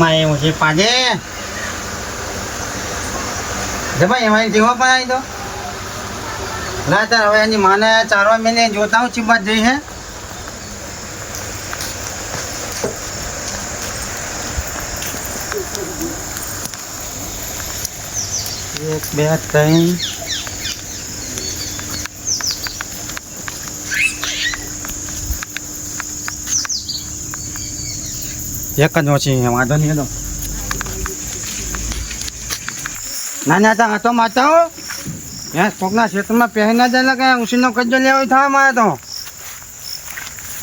My ઓછે પાજે જમાઈ અમારી જેવા પણ આવી તો રાત હવે એની માને ચારવા મેને જોતા હું ચીબાત જઈ હે એક બે ત્રણ એક જ ઓછી વાંધો નહીં હતો ના ના તા તો માતાઓ ભેંસ કોકના ક્ષેત્રમાં પહેરી ના જાય કે ઉસીનો કજ્જો લેવો થાય મારે તો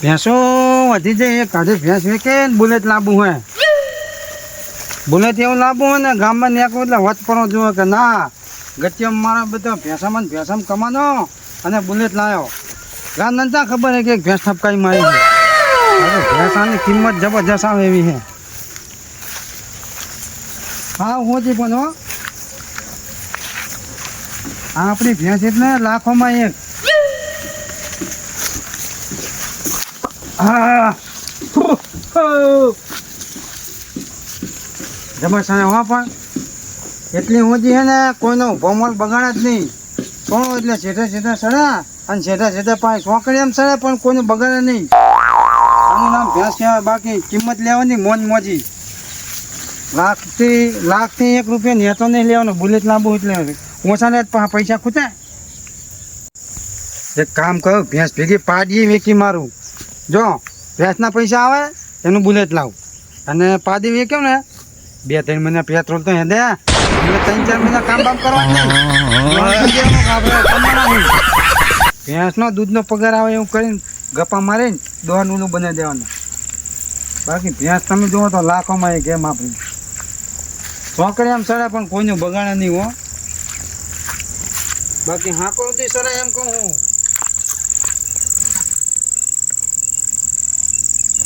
ભેંસો વધી જાય એક કાઢી ભેંસ વેકે બુલેટ લાવવું હોય બુલેટ એવું લાવવું હોય ને ગામમાં નીકળવું એટલે વચ પડો જુઓ કે ના ગતિયમ મારા બધા ભેંસામાં કમાનો અને બુલેટ લાવ્યો ગામ નતા ખબર હે કે એક ભેંસ ઠપકાઈ મારી હવે ભેંસાની કિંમત જબરજસ્ત આવે એવી છે હા હોજી પણ હો આપણી ભેંસ એટલે લાખોમાં એક હા જબરજસ્ત હો પણ એટલી ઊંચી છે ને કોઈનો ભમોલ બગાડે જ નહીં કોણ એટલે છેઠે સડે અને છેઠે પાય છોકરી એમ સડે પણ કોઈનું બગાડે નહીં આનું નામ ભેંસ કહેવાય બાકી કિંમત લેવાની મોજ મોજી લાખથી ₹1 નેતો નહીં લેવાનો બુલેટ લાંબુ એટલે ઓછા ને પૈસા ખૂટે એક કામ કરું ભેંસ ભેગી પાડી વેચી મારું જો ભેંસના પૈસા આવે એનું બુલેટ લાવું અને પાડી વેચ્યો ને 2-3 મહિના પેટ્રોલ તો હેદે 3-4 મહિના કામ કરવાનું ભેંસનો દૂધનો પગાર આવે એવું કરીને ગપ્પા મારીને દોહન ઊલું બનાવી દેવાનું બાકી ભેંસ તમે જુઓ તો લાખોમાં એ ગેમ આપણી છોકરી એમ સડે પણ કોઈનું બગાડે નહીં હો બાકી હાકો નથી સડે એમ કહું હું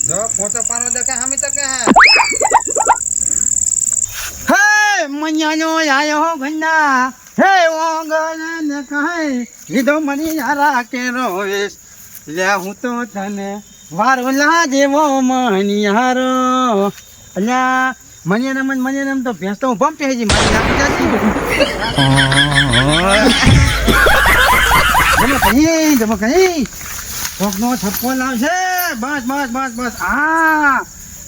જો ફોટો પાનો દેખે હમી તો કે હે મન્યાનો આયો ગન્ના હે ઓંગણ ને કહે લીધો મની યારા કે રોવેશ લે હું તો તને વારોલા જેવો મણિયારો અલ્યા મનિયાને તો ભેંસ તો હું પંપે હેજી મારી નાખી જાતી જમો કઈ કોકનો છપ્પો લાવશે બસ હા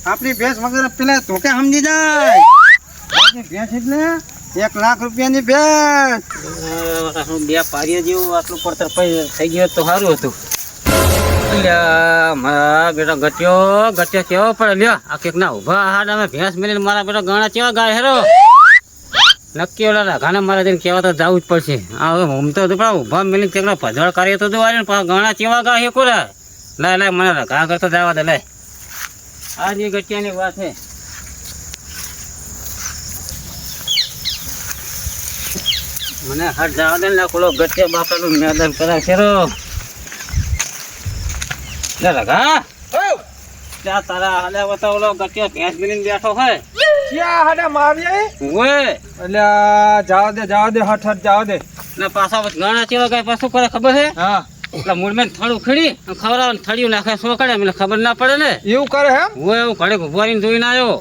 આપણી ભેંસ વગર પેલા ધોકે સમજી જાય ભેંસ એટલે ₹1,00,000 ની ભેંસ બે પારીએ જેવું આટલું પડતર થઈ ગયું તો સારું હતું મારા બેટા ગટ્યો કેવો પડે લ્યો આ કેક ના ઉભા હાડ અમે ભેંસ મેલીને મારા બેટા ગાણા કેવા ગાય હેરો નક્કી ઓલા ઘાને મારા જઈને કેવા તો જવું જ પડશે હવે હું તો ઉભા મેલીને કેકડા ભજળ કરીએ તો જોવા ને ગાણા કેવા ગાય હે કોરા લાય મને ઘા કરતો જવા દે લાય આ જે ગટિયાની વાત છે મને હાથ જવા દે ને કોલો ગટિયા બાપાનું મેદાન કરાય છે રો લગા ત્યાં તારા હાલે બતાવલો ગટિયો ભેંસ મિલીને બેઠો હોય ક્યાં હાડે મારી ઓએ એટલે જાવ દે હઠ જાવ દે ને પાછા ગાણા ચેવા ગાય પાછું કરે ખબર છે હા એટલે મૂળમાં થોડું ખડી ખવડાવે થળિયું નાખે શું કરે મને ખબર ના પડે ને એવું કરે એમ હું એવું ઘડે ઉભારીને જોઈને આવ્યો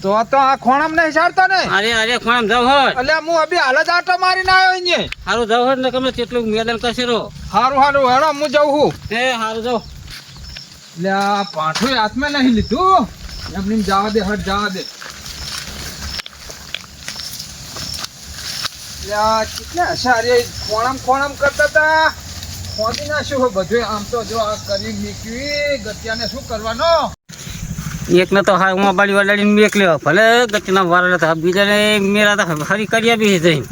તો આ ખોણામ નહીં ચાલતો ને અરે ખોણામ જાવ હોય એટલે હું અભી હાલ જ આટો મારીને આવ્યો અહીંયા સારું જાવ હોય ને તમે કેટલું મેદાન કરશે રો હારું હેડો હું જાઉં છું એ સારું જાવ એટલે આ પાઠું હાથમાં નહીં લીધું એમની જવા દે હટ જવા દે એટલે આ કેટલા સારી ખોણામ કરતા હતા ખોદી નાખ્યું બધું આમ તો જો આ કરી નીકળી ગતિયાને શું કરવાનો એક ને તો હા હું બાળી વાળીને મેક લેવા ભલે ગતિના વાળા હતા બીજાને મેરા તો હરી કર્યા બી જઈને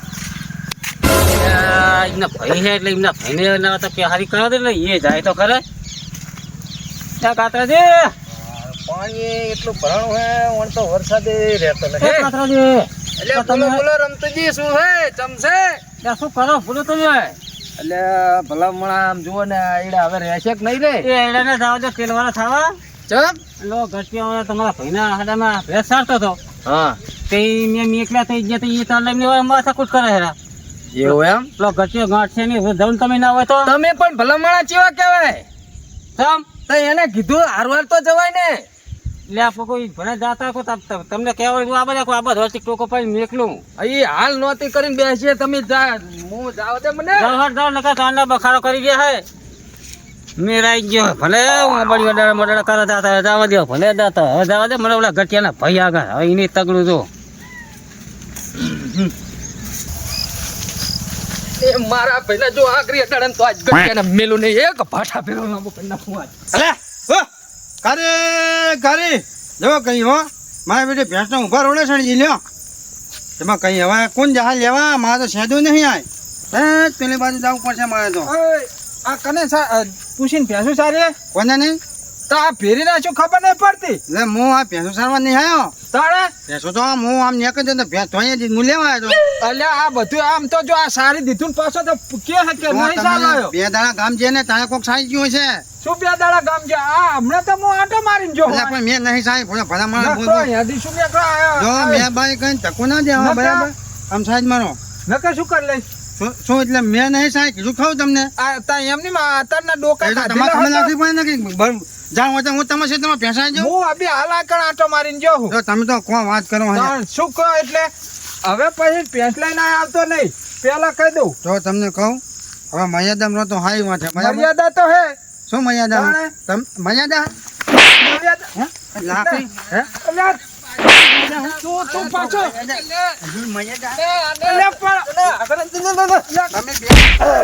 એમના ભાઈ છે એટલે એમના ભાઈને ના તો હારી કરવા દે ને એ જાય તો ખરે ત્યાં કાતરાજી પાણી એટલું ભરાણું હે વણ તો વરસાદે રહેતો નથી કાતરાજી એટલે બોલો રમતુજી શું હે ચમસે ત્યાં શું કરો ભૂલો તમે એટલે ભલામણ આમ જુઓ ને એડા હવે રહેશે કે નહીં રે એ એડાને જાવ જો તેલ વાળા થવા ચમ લો ગટિયા તમારા ભાઈના હાડામાં ભેંસ સારતો હતો હા તે મેં એકલા થઈ ગયા તો એ તો લઈને માથા કૂટ કરે હેરા એવું એમ લો ગટિયો ગાંઠ છે નહીં જવું તમે ના હોય તો તમે પણ ભલામણા ચેવા કહેવાય તમ તો એને કીધું હારવાર તો જવાય ને એટલે આ કોઈ ભલે જાતા કો તમને કહેવાય આ બધા આ બધા ટોકો પાડી મેકલું અહીં હાલ નહોતી કરીને બેસીએ તમે હું જાવ દે મને જાવ નકા ચાંદા બખારો કરી ગયા હે મેરાઈ ગયો ભલે હું બળી વડાડા મોડાડા કરે જાતા જવા દો ભલે જાતા હવે જવા દે મને ઓલા ગટિયાના ભાઈ આગળ હવે એની તગડું જો એ મારા પહેલા જો આખરી અટાડે તો આજ ગટિયાના મેલું નહીં એક ભાઠા ફેરો લાંબો કરી નાખું આજ અલે હો ઘરે જો કઈ હો મારા બેટે ભેંસનો ઉભા રોડે સણી લ્યો એમાં કઈ હવે કોણ જહાજ લેવા મારે તો સેદું નહીં આય પેલી બાજુ જવું પડશે મારે તો આ કને પૂછીને ભેંસું સારી કોને નહીં તો આ ફેરી ના શું ખબર નહીં પડતી એટલે હું આ ભેંસો સારવા નહીં આવ્યો તાણે ભેંસો તો હું આમ નેક જ તો ભેંસ તો અહીંયા હું લેવા આવ્યો અલ્યા આ બધું આમ તો જો આ સારી દીધું ને પાછો તો કે હે કે નહીં સારાયો બે દાડા ગામ છે ને તારે કોક સાઈ ગયું છે શું બે દાડા ગામ છે આ હમણાં તો હું આટો મારીને જો એટલે પણ મેં નહીં સાઈ ભલા માણસ નકરો બોલતો અહીંયાથી શું નીકળો જો આયો મેં ભાઈ કઈ ધક્કો ના દે નકર. બરાબર આમ સાઈડ મારો નકર શું કરી લઈશ શું એટલે મેં નહીં સાઈ કીધું ખાવ તમને આ તા એમની અત્યારના ડોકા એ તો કાઢેલા તમારે ખબર હતા. લાગતી પડે ને કે જાણ હોય તો હું તમારા ક્ષેત્રમાં ભેંસાઈ જાઉં હું અભી હાલ આકણ આટો મારીને જો હું તો તમે તો કોણ વાત કરો હે? તાણ શું કહો એટલે હવે પછી ભેંસ લઈને આ આવતો નહીં પેલા કહી દઉં જો તમને કહું હવે મર્યાદા રહો તો હાઈ વાત છે બરાબર મર્યાદા તો હે શું મર્યાદા તાણે? મર્યાદા મર્યાદા હે? લાકડી હે અલ્યા, તું પાછો હજુ મર્યાદા અલ્યા, પણ તમે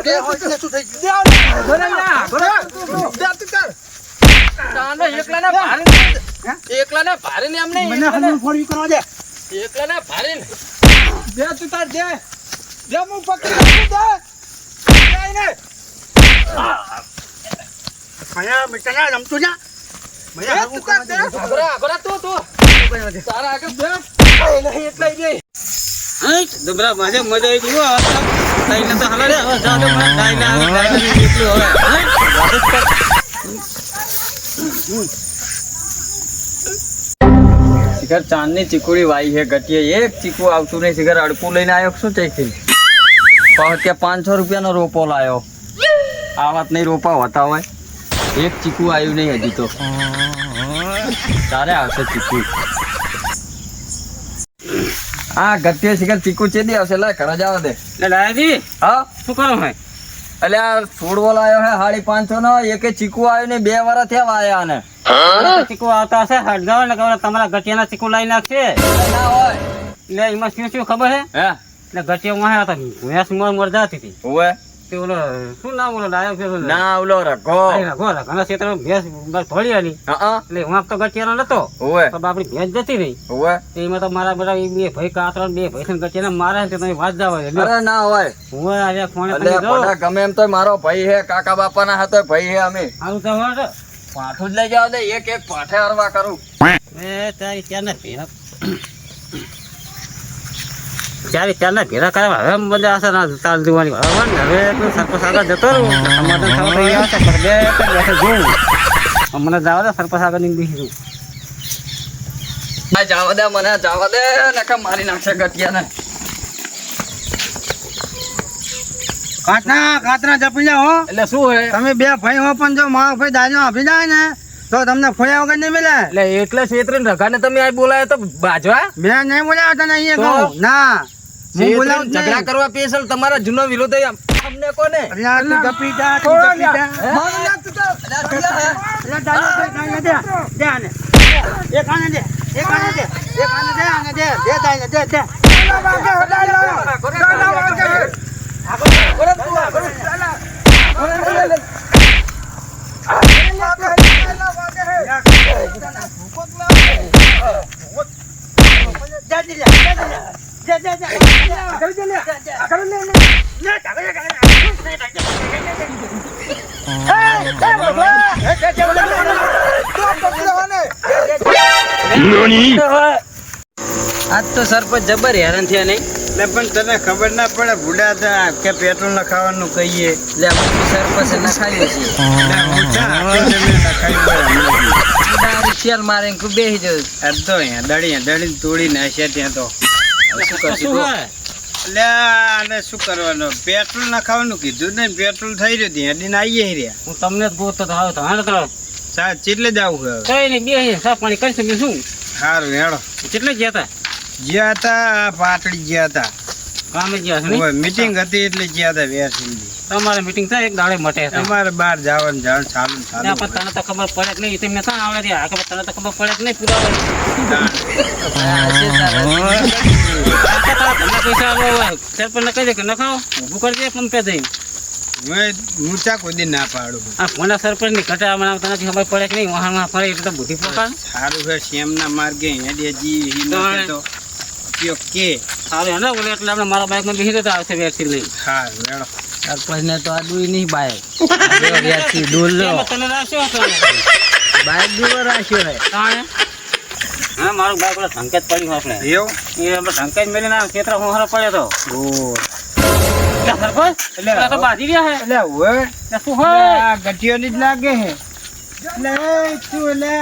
બે હોય તો શું થઈ ગયું? એકલાને ભારે ને એમ નહીં મને હમણાં ફોડી કરવા દે એકલાને ભારે ને દે તું તાર દે હું પકડી લઉં છું, દે ને મયા મિટના રમતું જા મયા હરવું કરવા દે. તારા આગળ દે નહીં એટલે દે દબરા માજે મજા આવી ગયો તાઈને તો હલા રે હવે જાદે મને તાઈને આવે તાઈને નીકળ્યો હવે શિખર ચાંદની ચીકુડી વાઈ છે ગટીએ એક ચીકુ આવતું નહીં શિખર અડકું લઈને આવ્યો શું ચાઈ ત્યાં 500 રૂપિયાનો રોપો લાયો આ વાત નહીં રોપા હોતા હોય એક ચીકુ આવ્યું નહીં હજી તો તારે આવશે ચીકુ હા ગટીએ શિખર ચીકુ ચેદી આવશે લે ઘરે જવા દે લાયાજી હા શું કરો હે એટલે આ છોડવો લાયો હે 550 નો એકે ચીકુ આવ્યો ને 2 વાર થયા આયા ને ચીકુ આવતા હશે હટજાવ ને ખબર તમારા ગટિયાના ચીકુ લઈ નાખશે ના હોય એટલે એમાં શું ખબર હે હે એટલે ગટિયા માં હતા ભેંસ મર જાતી હતી ઓવે તે ઓલો શું નામ ઓલો ડાયો છે ના ઓલો રઘો રઘોના ક્ષેત્ર ભેંસ થોડી આલી એટલે હું તો ગટિયાનો નતો ઓવે તો આપણી ભેંસ જતી રહી ઓવે એમાં તો મારા બધા બે ભાઈ કાતરા બે ભાઈ ગટિયાને મારે છે તમે વાત જાવ અરે ના હોય હું આજે ફોન ગમે એમ તો મારો ભાઈ હે કાકા બાપાના હતો ભાઈ હે અમે સારું તો હોય પાઠું જ લઈ જાવ દે એક પાઠે હરવા કરું એ તારી ત્યાંના ભેરા ત્યાંના ભેરા કરવા હવે મજા આવશે ના તાલ જોવાની હવે સરપંચ આગળ જતો રહું સમાધાન થવા થઈ આવશે પણ બે જોઉં મને જવા દે સરપંચ આગળ ની બેસી જવા દે મને જવા દે નકા મારી નાખશે ગટિયાને કાતરા જપી જા હો એટલે શું હે તમે બે ભાઈ હો પણ જો મારો ભાઈ દાજો આપી જાય ને તો તમને ખોયા વગર નહીં મળે એટલે ક્ષેત્ર રઘાને તમે આ બોલાયો તો બાજવા બે નહીં બોલાવો તને અહીંયા કહું ના હું બોલાવું જ ઝઘડા નહીં. કરવા પેશલ તમારા જૂનો વિરોધ અમને કોને અલ્યા, તું જપી જા, તું જપી જા. અલ્યા, દાજો, દે આને. એક આને દે, એક આને દે, એક આને દે, આને દે, દે દાઈને, દે, દે. આજ તો સરપંચ જબર હેરાન થયા નહીં એટલે પણ તને ખબર ના પડે ભૂડા હતા કે પેટ્રોલ નખાવાનું કહીએ એટલે અમે સરપંચે નખાયું છે શેર મારે બેસી જવું તોડી નાખ્યા ત્યાં તો શું કરશું એટલે આને શું કરવાનું પેટ્રોલ નખાવાનું કીધું ને પેટ્રોલ થઈ રહ્યું ત્યાં આવીએ રહ્યા હું તમને જ ગોતો તો હાલ તો હાલ કરો ચેટલે જાવું હવે કઈ નહીં બે સા પાણી કરી શકીએ શું સારું હેડો કેટલે ગયા હતા ગયા હતા પાટડી ગયા હતા કામે ગયા છે નહીં? મીટિંગ હતી એટલે ગયા હતા વેરસિંહજી તમારે મીટિંગ થાય એક દાડે મટે છે અમારે બહાર જવાનું ચાલુ ત્યાં પણ તને તો ખબર પડે કે નહીં તમને ક્યાં આવડે રહ્યા ખબર તને તો ખબર પડે કે નહીં પૂરા પૈસા આવ્યા હોય સરપંચને કહી દે કે ન ખાઓ ઊભું કરી દે પંપે જઈને હું ચા કોઈ દી ના પાડું આ કોના સરપંચની ઘટા મને તને ખબર પડે કે નહીં વાહન ફરે એટલે તો બુદ્ધિ પોકાડ સારું છે શ્યામના માર્ગે હેડેજી હિંમત તો ઉપયોગ કે સારું હે ને બોલે એટલે આપણે મારા બાઇકમાં બેસી દેતા આવશે વેરસી લઈ સારું હેડો સરપંચને તો આ દુઈ નહીં બાઈક ડોલ તને રાખ્યો હતો બાઈક દીવો રાખ્યો હે તાણે હા મારું બાઇક ઓલા સંકેત પડ્યું આપણે એવું એ આપણે સંકેત મેળીને આ ખેતરા હોહરો પડ્યો તો સરપંચ એટલે તો બાજી રહ્યા હે એટલે હવે એટલે શું હોય આ ગઠિયોની જ લાગે હે એટલે તું લે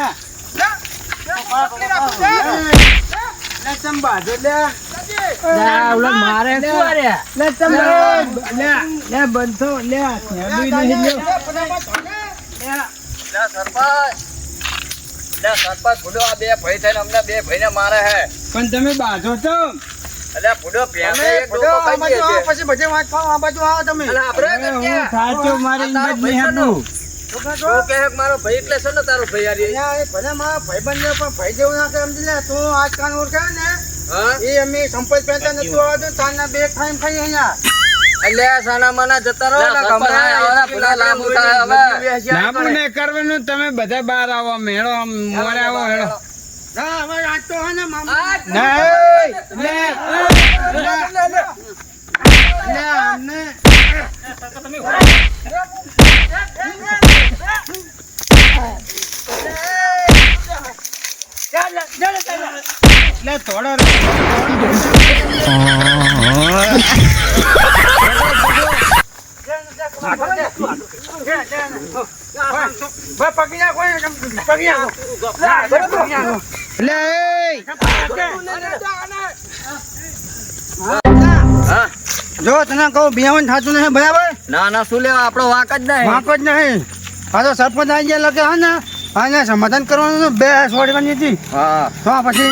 ચંબા લે મારે શું રે લે ચંબા લે બંધો લે સરપંચ ફૂડો આ બે ભાઈ થઈને અમને બે ભાઈને મારે હે પણ તમે બાજો છો એટલે ફૂડો પ્યાસે એક ડોકો ખાઈ ગયો છે પછી બધે વાત ખાઓ આ બાજુ આવો તમે એટલે આપણે હું ક્યાં? સાચો મારી આ હિંમત તારો નહીં હતું તું કહે કે મારો ભાઈ એટલે છે ને તારો ભાઈ યાર એ? અહીંયા એ ભલે મારા ભાઈબંધ ને પણ ભાઈ જેવું ના કરે સમજી લે તું આજકાલ ઓળખાય ને હા એ અમે સંપત પહેરતા નતું આવતું તારના બે ખાઈને ખાઈ અહીંયા એટલે સાના માના જતા રહો ને હમણાં આવવાના પેલા લાંબુ થાય હવે લાંબુ ને કરવાનું તમે બધા બહાર આવો મેળો આમ મોડે આવો હેડો ના હવે આજ તો હે ને મામા નહીં લે અમને લે થોડો પગી નાખો પગી નાખો લે હા જો તને કહું બિયાવન થતું નહીં બરાબર ના ના શું લેવા આપણો વાંક જ નહીં વાંકો જ નહીં આ તો સરપંચ આવી ગયા લગે હા ને આને સમાધાન કરવાનું હતું, બે છોડવાની હતી હા તો પછી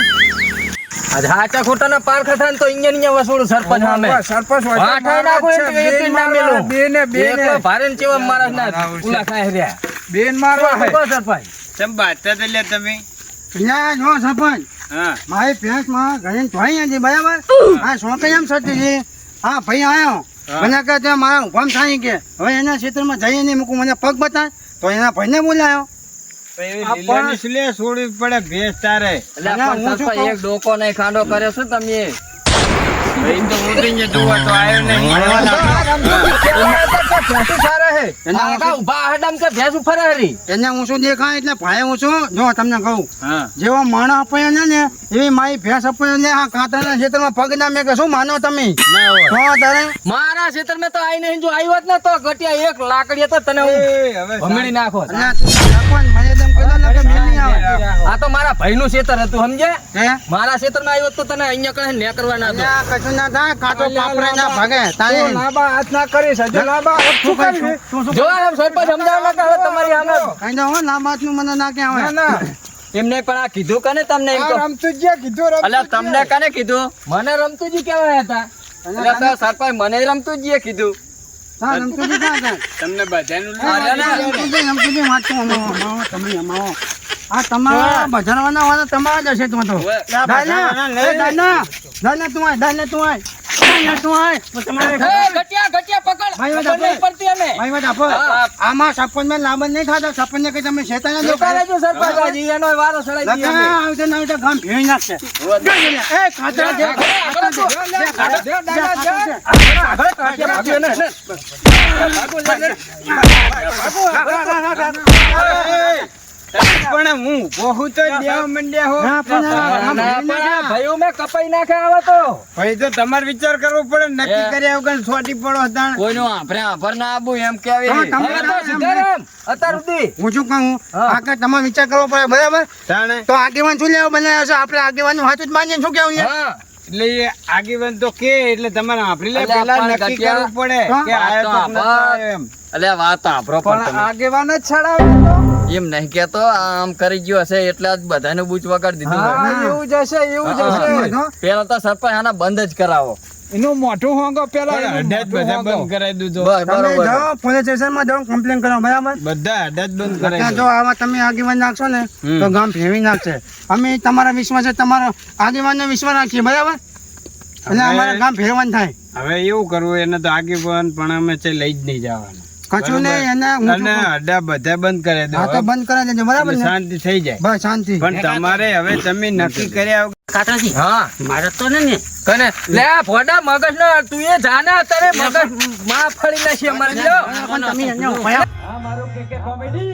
હાચા ખોટા ના પારખા થાય ને તો અહીંયા વસૂલું સરપંચ સામે સરપંચ વાઠાઈ નાખો એટલે એક જ ના મેલું. બેને એકલો ભારે ને ચેવા મારા ના ઉલા ખાય રહ્યા. બેન મારવા હે શું કહો સરપંચ? ચમ બાતા તો લે તમે ત્યાં જો સરપંચ હા મારી ભેંસમાં ઘણી ધોઈ હતી બરાબર હા શોખ એમ સટી છે હા ભાઈ આવ્યો મને કહે ત્યાં મારા ઉભામ થાય કે હવે એના ક્ષેત્રમાં જઈએ નહીં મૂકું મને પગ બતાય તો એના ભાઈને બોલાયો લીલાની લે છોડવી પડે ભેંસ તારે એટલે ના, પણ હું શું સરપંચ કહું? એક ડોકો નહીં ખાંડો કર્યો શું તમે? ભાઈ તો ઉડીને જોવા તો આવ્યો નહીં ભેંસું સારા હે. કાકા ઊભા આહડમ કે ભેંસ ઉફરે હરી. એને હું શું દેખાય એટલે ભાઈ હું છું જો તમને કહું હા જેવો માણસ અપાયો ને એવી મારી ભેંસ અપાયો ને આ કાંતાના ક્ષેત્રમાં પગ ના મેં કે શું માનો તમે ના હોય તો તારે મારા ખેતરમાં તો આઈને જો આવ્યો જ ને તો ઘટિયા એક લાકડી તો તને હું હવે ભમણી નાખો. અને તું સરપંચ મને તેમ કીધું ને કે મેં નહીં આવે આ તો મારા ભાઈનું ખેતર હતું સમજે. હે મારા ખેતરમાં આવ્યો તો તને અહીંયા કઈ ને કરવાના હતો. અલ્યા કશું ના થાય કાંટો પાપરે ના ભાગે તારે લાંબા હાથ ના કરીશ હજુ લાંબા હાથ શું કરીશું? શું જો આમ સરપંચ સમજાવવા કે હવે તમારી સામે કઈ દો લાંબાતનું મને ના કે આવે ના એમને પણ આ કીધું કને તમને એમ તો રમતું જે કીધું અલ્યા તમને કને કીધું? મને રમતુજી કહેવાય હતા. એટલે તો સરપંચ મને રમતુજીએ કીધું. હા રમતુજી ક્યાં થાય? તમને બધાનું રમતુજી વાંચો અમાવો તમે અમાવો આ તમારા ભજનવાના વાળા તમારા જ હશે તું તો દાના તું આય દાના તું આય તું આય તમારે એ, ઘટિયા ઘટિયા પકડ. ભાઈ, ખબર નહીં પડતી અમે. ભાઈ વાત આપો હા. આમાં સરપંચ માં લાભ નહીં થતો સરપંચ ને કઈ તમે શેતાના જો જોતા રહેજો સરપંચ આજે એનો વારો સળાઈ દઈએ અમે. આવશે ના આવશે ગામ ભેળી નાખશે એ ખાતરા દે પણ હું બહુ તો દેવા માંડ્યા હો ના, પણ આ ના, ભેળી પણ આ નાખે. ભાઈઓ મેં કપાઈ નાખે આવે તો ભાઈ તો તમારે વિચાર કરવો પડે નક્કી એ. કર્યા વગર છોટી પડો તાણ કોઈનો આભર ના આબુ એમ કેવી હા, તમે હવે તો સીધારામ અત્યાર સુધી હું શું કહું હા. આગળ તમારે વિચાર કરવો પડે બરાબર તાણે તો આગેવાન શું લેવા બનાવ્યો છે આપણે આગેવાનું હાથું જ માનીએ શું કેવું છે? હા એટલે એ આગેવાન તો કે એટલે તમારે આપણી લે અલ્યા, પેલા પણ નક્કી હા. કરવું પડે કે વાત આયો તો તો નતો આભાર. આયો એમ એટલે વાત આભરો પણ તમે. આગેવાન જ છડાવ્યો એમ નહીં કેતો આમ કરી ગયો હશે એટલે આજ બધાને બૂચ વગાડી દીધું હા હોય. એવું જ હશે એવું જ હશે બધો પેલા તો સરપંચ આના બંધ જ કરાવો. એનું મોઢું હોંગો પેલા એનું અડ્ડા જ બધા મોઢું હોંગો. બંધ કરાવી દીધો. બસ તમે બરોબર. જાઓ પોલીસ સ્ટેશનમાં જાઓ કમ્પ્લેન કરો બરાબર બધા અડ્ડા જ બંધ ત્યાં કરાવી જો આવા તમે આગેવાન નાખશો ને હમ. તો ગામ ફેરવી નાખશે અમે તમારા વિશ્વાસે તમારો આગેવાનનો વિશ્વાસ રાખીએ બરાબર એટલે હવે- અમારા ગામ ફેરવાનું થાય હવે એવું કરવું એને તો આગેવાન પણ અમે છે લઈ જ નહીં જવાના કશું નહીં એને અને ઊંચું- અડ્ડા બધા બંધ કરી દો હા તો બંધ કરાવી દેજો બરાબર એટલે ને શાંતિ થઈ જાય બસ શાંતિ પણ તમારે હવે તમે નક્કી કર્યા કાતરાજી હા મારે તો ને કને લે આ ફોડા મગજ નો તું એ જાને અત્યારે મગજ માં ફળી નાખી અમારે લ્યો. પણ તમે એને ઉપાય આ મારું કે કોમેડી